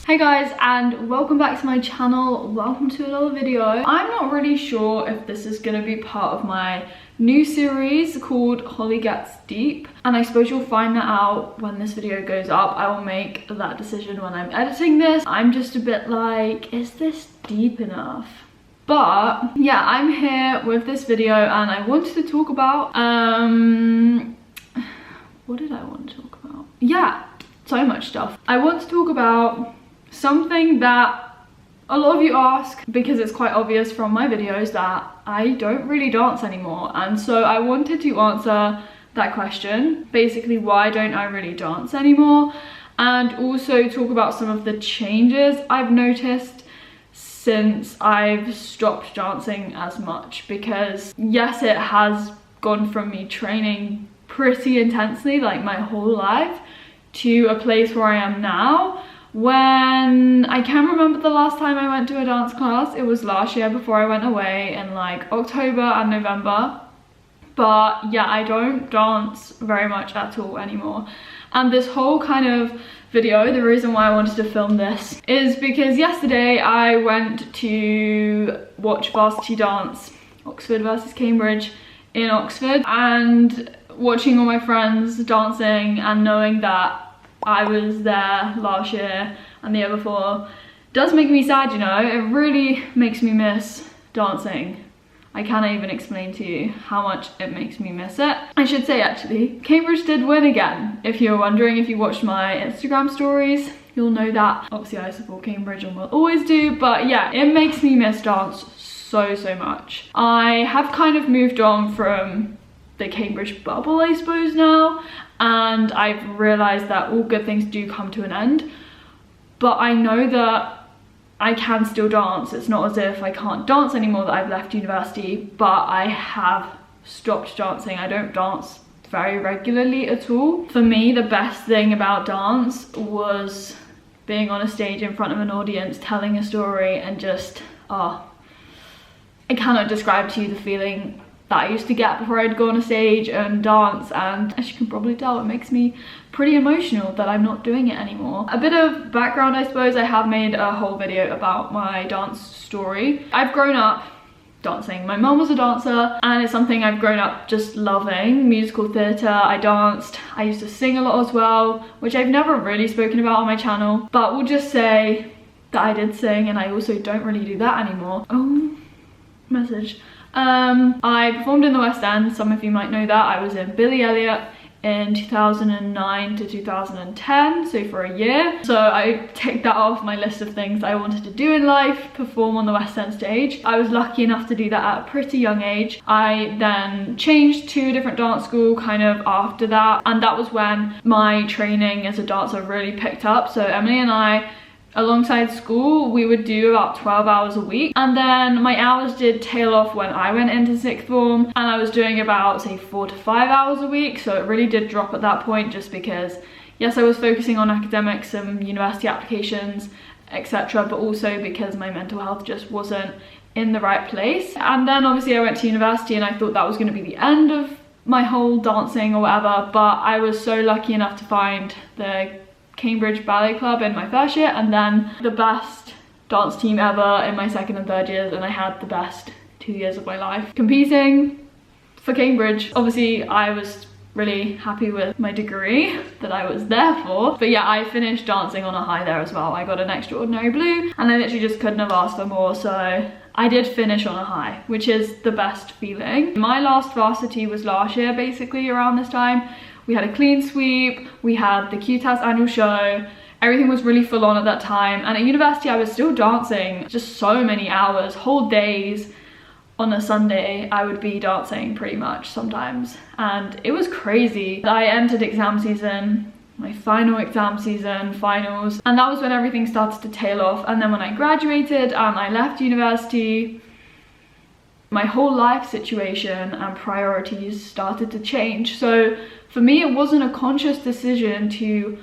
Hey guys, and welcome back to my channel. Welcome to another video. I'm not really sure if this is going to be part of my new series called Holly Gets Deep, and I suppose you'll find that out when this video goes up. I will make that decision when I'm editing this. I'm just a bit like, is this deep enough? But yeah, I'm here with this video and I wanted to talk about what did I want to talk about? Yeah, so much stuff. I want to talk about something that a lot of you ask, because it's quite obvious from my videos that I don't really dance anymore, and so I wanted to answer that question. Basically, why don't I really dance anymore, and also talk about some of the changes I've noticed since I've stopped dancing as much. Because yes, it has gone from me training pretty intensely like my whole life to a place where I am now, when I can't remember the last time I went to a dance class. It was last year before I went away in like October and November. But yeah, I don't dance very much at all anymore. And this whole kind of video, the reason why I wanted to film this is because yesterday I went to watch varsity dance, Oxford versus Cambridge in Oxford, and watching all my friends dancing and knowing that I was there last year and the year before does make me sad, you know. It really makes me miss dancing. I cannot even explain to you how much it makes me miss it. I should say, actually, Cambridge did win again. If you're wondering, if you watched my Instagram stories, you'll know that. Obviously, I support Cambridge and will always do, but yeah, it makes me miss dance so much. I have kind of moved on from the Cambridge bubble, I suppose, now, and I've realised that all good things do come to an end, but I know that I can still dance. It's not as if I can't dance anymore that I've left university, but I have stopped dancing. I don't dance very regularly at all. For me, the best thing about dance was being on a stage in front of an audience, telling a story, and just, I cannot describe to you the feeling that I used to get before I'd go on a stage and dance. And as you can probably tell, it makes me pretty emotional that I'm not doing it anymore. A bit of background, I suppose. I have made a whole video about my dance story. I've grown up dancing. My mum was a dancer, and it's something I've grown up just loving. Musical theatre, I danced. I used to sing a lot as well, which I've never really spoken about on my channel, but we'll just say that I did sing, and I also don't really do that anymore. Oh, message. I performed in the West End. Some of you might know that. I was in Billy Elliot in 2009 to 2010, so for a year. So I ticked that off my list of things I wanted to do in life, perform on the West End stage. I was lucky enough to do that at a pretty young age. I then changed to a different dance school kind of after that, and that was when my training as a dancer really picked up. So Emily and I, alongside school, we would do about 12 hours a week, and then my hours did tail off when I went into sixth form, and I was doing about, say, 4 to 5 hours a week. So it really did drop at that point, just because yes, I was focusing on academics and university applications, etc., but also because my mental health just wasn't in the right place. And then obviously I went to university, and I thought that was going to be the end of my whole dancing or whatever, but I was so lucky enough to find the Cambridge Ballet Club in my first year, and then the best dance team ever in my second and third years, and I had the best 2 years of my life competing for Cambridge. Obviously, I was really happy with my degree that I was there for, but yeah, I finished dancing on a high there as well. I got an extraordinary blue, and I literally just couldn't have asked for more, so I did finish on a high, which is the best feeling. My last varsity was last year, basically around this time. We had a clean sweep, we had the QTAS annual show, everything was really full on at that time. And at university, I was still dancing just so many hours, whole days. On a Sunday, I would be dancing pretty much sometimes. And it was crazy. I entered exam season, my final exam season, finals, and that was when everything started to tail off. And then when I graduated and I left university, my whole life situation and priorities started to change. So for me, it wasn't a conscious decision to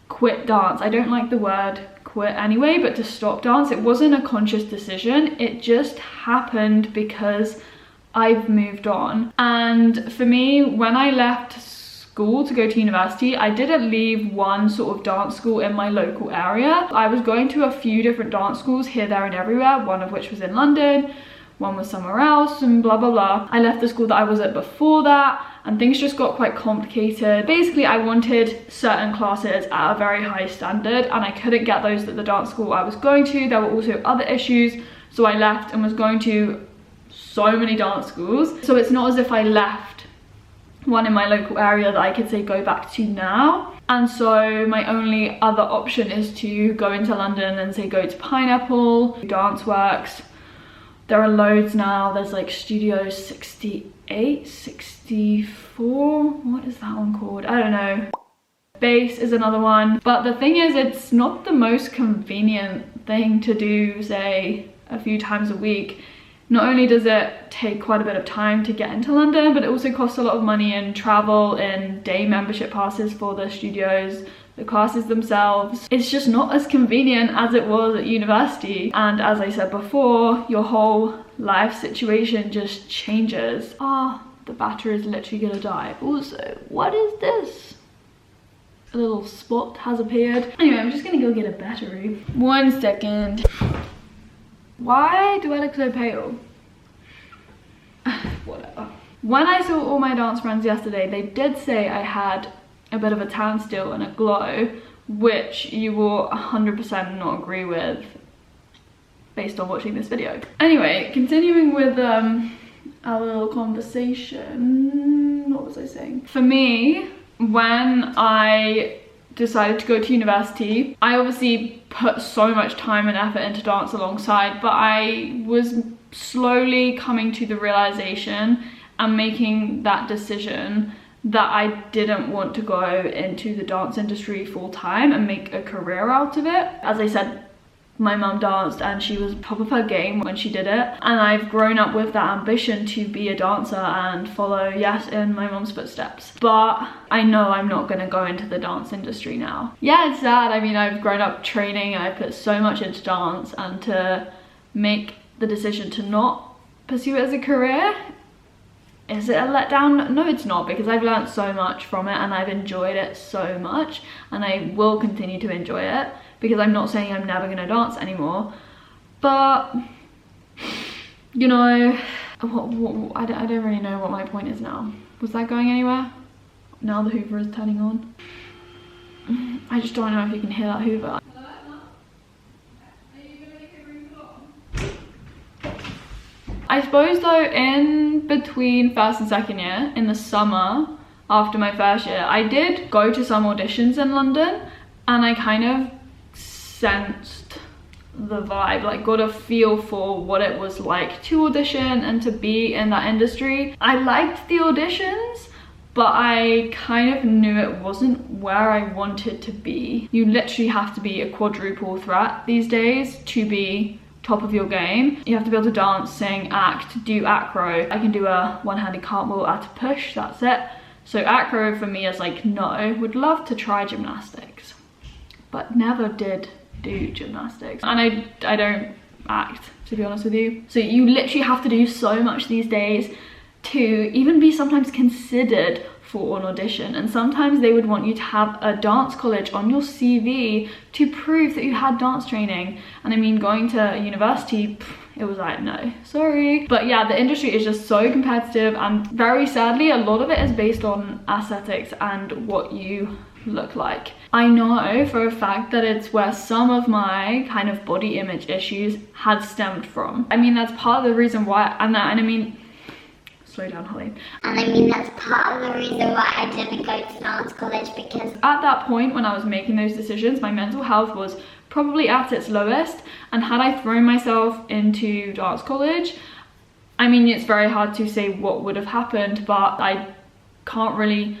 quit dance. I don't like the word quit anyway, but to stop dance, it wasn't a conscious decision. It just happened because I've moved on. And for me, when I left school to go to university, I didn't leave one sort of dance school in my local area. I was going to a few different dance schools here, there and everywhere, one of which was in London, one was somewhere else, and blah blah blah. I left the school that I was at before that, and things just got quite complicated. Basically, I wanted certain classes at a very high standard, and I couldn't get those at the dance school I was going to. There were also other issues, so I left and was going to so many dance schools. So it's not as if I left one in my local area that I could say go back to now. And so my only other option is to go into London and say go to Pineapple, Dance Works. There are loads now. There's like Studio 68, 64, what is that one called? I don't know. Base is another one. But the thing is, it's not the most convenient thing to do, say, a few times a week. Not only does it take quite a bit of time to get into London, but it also costs a lot of money in travel, in day membership passes for the studios, the classes themselves. It's just not as convenient as it was at university. And as I said before, your whole life situation just changes. The battery is literally gonna die. Also, what is this? A little spot has appeared. Anyway, I'm just gonna go get a battery. 1 second. Why do I look so pale? Whatever. When I saw all my dance friends yesterday, they did say I had a bit of a tan still and a glow, which you will 100% not agree with based on watching this video. Anyway, continuing with our little conversation. What was I saying? For me, when I decided to go to university, I obviously put so much time and effort into dance alongside, but I was slowly coming to the realization and making that decision that I didn't want to go into the dance industry full time and make a career out of it. As I said, my mum danced and she was top of her game when she did it, and I've grown up with that ambition to be a dancer and follow, yes, in my mum's footsteps. But I know I'm not gonna go into the dance industry now. Yeah, it's sad. I mean, I've grown up training and I put so much into dance, and to make the decision to not pursue it as a career, is it a letdown? No, it's not, because I've learned so much from it and I've enjoyed it so much, and I will continue to enjoy it, because I'm not saying I'm never gonna dance anymore. But, you know, I don't really know what my point is now. Was that going anywhere? Now the Hoover is turning on. I just don't know if you can hear that Hoover. I suppose though, in between first and second year, in the summer after my first year, I did go to some auditions in London, and I kind of sensed the vibe, like got a feel for what it was like to audition and to be in that industry. I liked the auditions, but I kind of knew it wasn't where I wanted to be. You literally have to be a quadruple threat these days to be top of your game. You have to be able to dance, sing, act, do acro. I can do a one-handed cartwheel at a push, that's it. So acro for me is like, no, would love to try gymnastics, but never did do gymnastics. And I don't act, to be honest with you. So you literally have to do so much these days to even be sometimes considered for an audition, and sometimes they would want you to have a dance college on your CV to prove that you had dance training. And I mean, going to university, it was like, no, sorry. But yeah, the industry is just so competitive, and very sadly, a lot of it is based on aesthetics and what you look like. I know for a fact that it's where some of my kind of body image issues had stemmed from. I mean, that's part of the reason why, and I mean, slow down, Holly. And I mean, that's part of the reason why I didn't go to dance college, because at that point when I was making those decisions, my mental health was probably at its lowest, and had I thrown myself into dance college, I mean, it's very hard to say what would have happened, but I can't really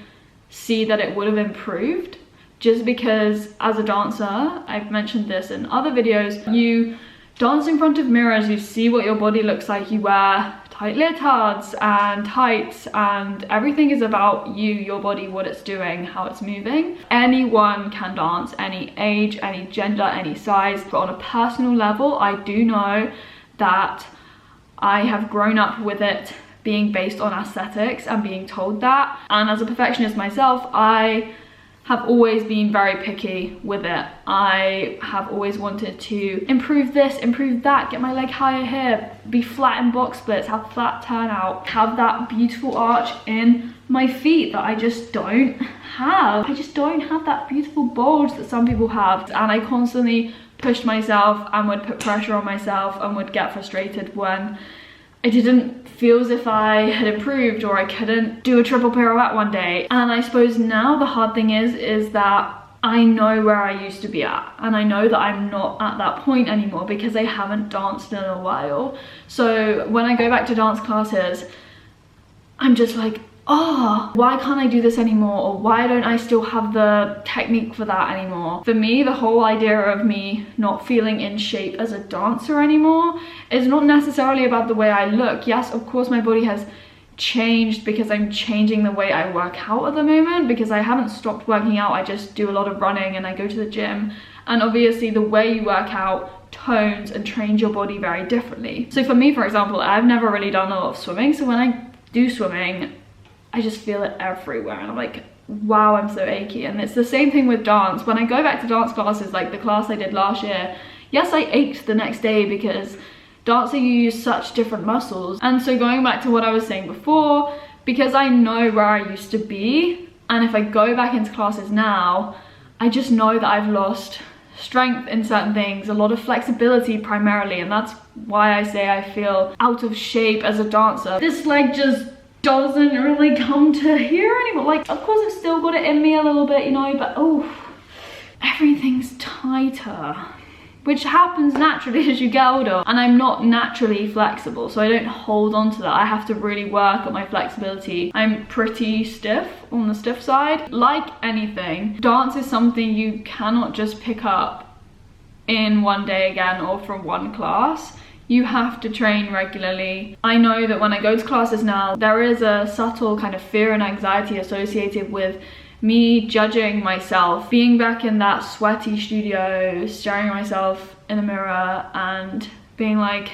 see that it would have improved, just because as a dancer, I've mentioned this in other videos, you dance in front of mirrors, you see what your body looks like, you wear tight leotards and tights, and everything is about you, your body, what it's doing, how it's moving. Anyone can dance, any age, any gender, any size, but on a personal level, I do know that I have grown up with it being based on aesthetics and being told that. And as a perfectionist myself, I have always been very picky with it. I have always wanted to improve this, improve that, get my leg higher here, be flat in box splits, have flat turnout, have that beautiful arch in my feet that I just don't have. I just don't have that beautiful bulge that some people have. And I constantly pushed myself and would put pressure on myself and would get frustrated when I didn't feel as if I had improved, or I couldn't do a triple pirouette one day. And I suppose now the hard thing is that I know where I used to be at, and I know that I'm not at that point anymore because I haven't danced in a while. So when I go back to dance classes, I'm just like, oh, why can't I do this anymore? Or why don't I still have the technique for that anymore? For me, the whole idea of me not feeling in shape as a dancer anymore is not necessarily about the way I look. Yes, of course my body has changed because I'm changing the way I work out at the moment, because I haven't stopped working out. I just do a lot of running and I go to the gym. And obviously the way you work out tones and trains your body very differently. So for me, for example, I've never really done a lot of swimming. So when I do swimming, I just feel it everywhere and I'm like, wow, I'm so achy. And it's the same thing with dance. When I go back to dance classes, like the class I did last year, yes, I ached the next day because dancing, you use such different muscles. And so going back to what I was saying before, because I know where I used to be, and if I go back into classes now, I just know that I've lost strength in certain things, a lot of flexibility primarily, and that's why I say I feel out of shape as a dancer. This leg just doesn't really come to here anymore. Like, of course I've still got it in me a little bit, you know, but oh, everything's tighter, which happens naturally as you get older. And I'm not naturally flexible, so I don't hold on to that. I have to really work on my flexibility. I'm pretty stiff, on the stiff side. Like anything, dance is something you cannot just pick up in one day again or from one class. You have to train regularly. I know that when I go to classes now, there is a subtle kind of fear and anxiety associated with me judging myself, being back in that sweaty studio, staring at myself in the mirror and being like,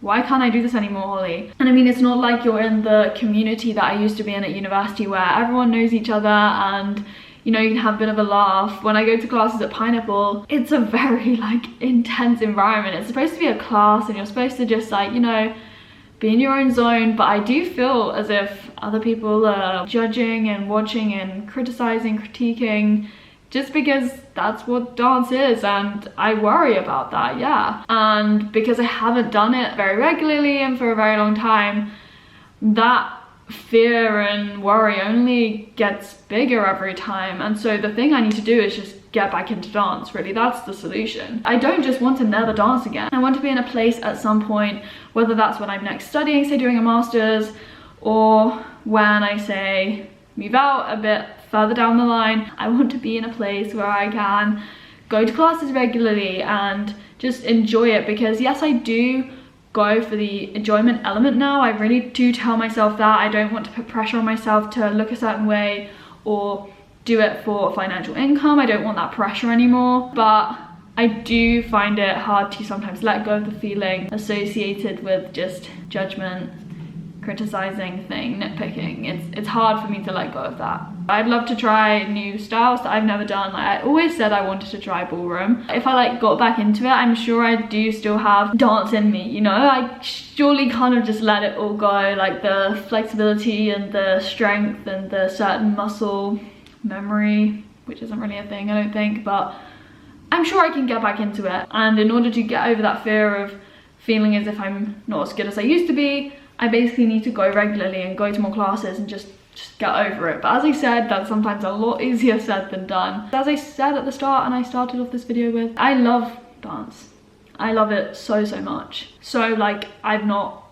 why can't I do this anymore, Holly? And I mean, it's not like you're in the community that I used to be in at university where everyone knows each other and you know, you can have a bit of a laugh. When I go to classes at Pineapple, it's a very like intense environment. It's supposed to be a class and you're supposed to just like, you know, be in your own zone. But I do feel as if other people are judging and watching and criticizing, critiquing, just because that's what dance is, and I worry about that, yeah. And because I haven't done it very regularly and for a very long time, that fear and worry only gets bigger every time. And so the thing I need to do is just get back into dance, really. That's the solution. I don't just want to never dance again. I want to be in a place at some point, whether that's when I'm next studying, say doing a master's, or when I say move out a bit further down the line. I want to be in a place where I can go to classes regularly and just enjoy it, because yes, I do go for the enjoyment element now. I really do tell myself that I don't want to put pressure on myself to look a certain way or do it for financial income. I don't want that pressure anymore, but I do find it hard to sometimes let go of the feeling associated with just judgment, criticizing thing, nitpicking. It's hard for me to let go of that. I'd love to try new styles that I've never done. Like, I always said I wanted to try ballroom. If I like got back into it, I'm sure I do still have dance in me, you know? I surely kind of just let it all go, like the flexibility and the strength and the certain muscle memory, which isn't really a thing, I don't think, but I'm sure I can get back into it. And in order to get over that fear of feeling as if I'm not as good as I used to be, I basically need to go regularly and go to more classes and just get over it. But as I said, that's sometimes a lot easier said than done. As I said at the start, and I started off this video with, I love dance. I love it so much. So like, I've not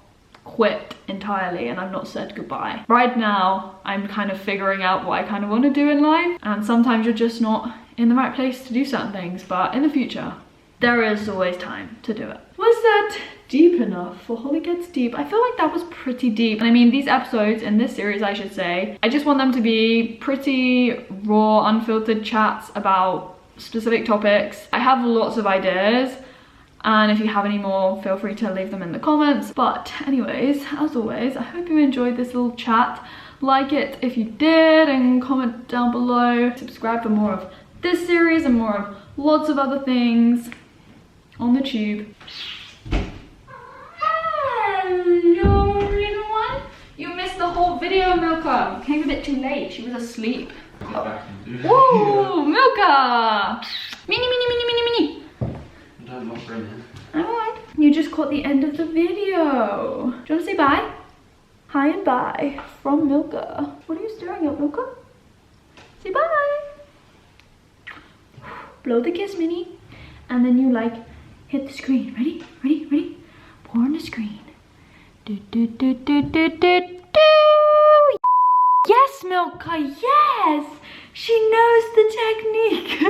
quit entirely and I've not said goodbye. Right now, I'm kind of figuring out what I kind of want to do in life, and sometimes you're just not in the right place to do certain things, but in the future, there is always time to do it. Was that deep enough for Holly Gets Deep? I feel like that was pretty deep. And I mean, these episodes in this series, I should say, I just want them to be pretty raw, unfiltered chats about specific topics. I have lots of ideas. And if you have any more, feel free to leave them in the comments. But anyways, as always, I hope you enjoyed this little chat. Like it if you did, and comment down below. Subscribe for more of this series and more of lots of other things on the tube. Hello, little one. You missed the whole video, Milka. You came a bit too late. She was asleep. Whoa, Milka! Mini, mini, mini, mini, mini. Don't look for a minute. Alright. You just caught the end of the video. Do you want to say bye? Hi and bye from Milka. What are you staring at, Milka? Say bye. Blow the kiss, Minnie. And then you like hit the screen. Ready? Ready? Ready? Pour on the screen. Do, do, do, do, do, do, do. Yes, Milka, yes! She knows the technique.